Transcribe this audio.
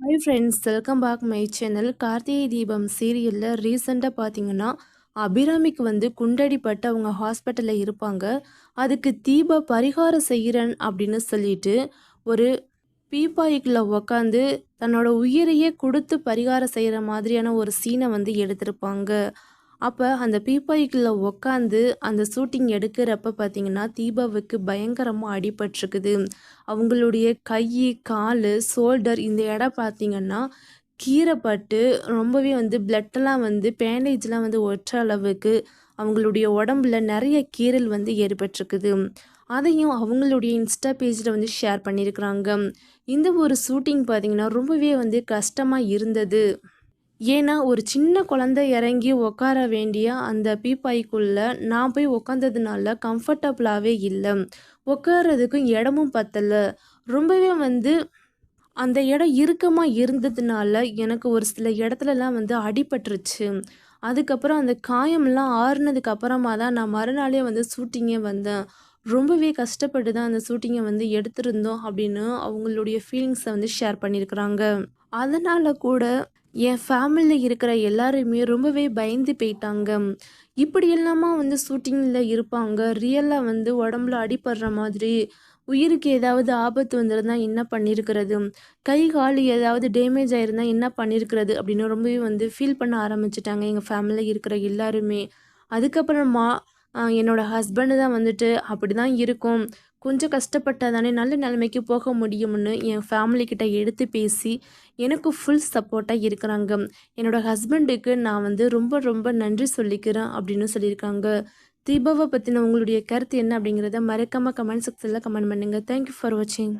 Hi friends, welcome back my channel. Karthigai Deepam சீரியலில் ரீசெண்டாக பார்த்தீங்கன்னா அபிராமிக்கு வந்து குண்டடிப்பட்டு அவங்க ஹாஸ்பிட்டலில் இருப்பாங்க. அதுக்கு தீபா பரிகாரம் செய்கிறேன் அப்படின்னு சொல்லிட்டு ஒரு பீப்பாய்க்குள்ள உக்காந்து தன்னோட உயிரையே கொடுத்து பரிகாரம் செய்கிற மாதிரியான ஒரு சீனை வந்து எடுத்திருப்பாங்க. அப்போ அந்த பீப்பாய்க்குள்ள உக்காந்து அந்த ஷூட்டிங் எடுக்கிறப்ப பார்த்தீங்கன்னா தீபாவுக்கு பயங்கரமாக அடிபட்டிருக்குது. அவங்களுடைய கை, கால், ஷோல்டர் இந்த இடம் பார்த்தீங்கன்னா கீறப்பட்டு ரொம்பவே வந்து பிளட்டெல்லாம் வந்து பேண்டேஜ்லாம் வந்து ஒட்டுற அளவுக்கு அவங்களுடைய உடம்புல நிறைய கீறல் வந்து ஏற்பட்டிருக்குது. அதையும் அவங்களுடைய இன்ஸ்டா பேஜில் வந்து ஷேர் பண்ணியிருக்கிறாங்க. இந்த ஒரு ஷூட்டிங் பார்த்தீங்கன்னா ரொம்பவே வந்து கஷ்டமாக இருந்தது. ஏன்னா ஒரு சின்ன குழந்தை இறங்கி உட்கார வேண்டிய அந்த பீப்பாய்க்குள்ள நான் போய் உட்காந்ததுனால கம்ஃபர்டபுளாகவே இல்லை. உட்காரதுக்கும் இடமும் பத்தலை. ரொம்பவே வந்து அந்த இடம் இறுக்கமாக இருந்ததுனால எனக்கு ஒரு சில இடத்துலலாம் வந்து அடிபட்டுருச்சு. அதுக்கப்புறம் அந்த காயம்லாம் ஆறுனதுக்கு அப்புறமா தான் நான் மறுநாளே வந்து ஷூட்டிங்கே வந்தேன். ரொம்பவே கஷ்டப்பட்டு தான் அந்த ஷூட்டிங்கை வந்து எடுத்திருந்தோம் அப்படின்னு அவங்களுடைய ஃபீலிங்ஸை வந்து ஷேர் பண்ணியிருக்கிறாங்க. அதனால் கூட என் ஃபேமிலியில் இருக்கிற எல்லாருமே ரொம்பவே பயந்து போயிட்டாங்க. இப்படி எல்லாமா வந்து ஷூட்டிங்கில் இருப்பாங்க, ரியலாக வந்து உடம்புல அடிபடுற மாதிரி உயிருக்கு ஏதாவது ஆபத்து வந்திருந்தால் என்ன பண்ணியிருக்கிறது, கை கால் ஏதாவது டேமேஜ் ஆகிருந்தால் என்ன பண்ணியிருக்கிறது அப்படின்னு ரொம்பவே வந்து ஃபீல் பண்ண ஆரம்பிச்சிட்டாங்க எங்கள் ஃபேமிலியில் இருக்கிற எல்லாருமே. அதுக்கப்புறமா என்னோட ஹஸ்பண்டு தான் வந்துட்டு அப்படி தான் இருக்கும், கொஞ்சம் கஷ்டப்பட்டால் தானே நல்ல நிலைமைக்கு போக முடியும்னு என் ஃபேமிலிக்கிட்ட எடுத்து பேசி எனக்கு ஃபுல் சப்போர்ட்டாக இருக்கிறாங்க. என்னோட ஹஸ்பண்டுக்கு நான் வந்து ரொம்ப ரொம்ப நன்றி சொல்லிக்கிறேன் அப்படின்னு சொல்லியிருக்காங்க. தீபாவை பற்றின உங்களுடைய கருத்து என்ன அப்படிங்கிறத மறக்காமல் கமெண்ட் செக்ஷனில் கமெண்ட் பண்ணுங்கள். தேங்க்யூ ஃபார் வாட்சிங்.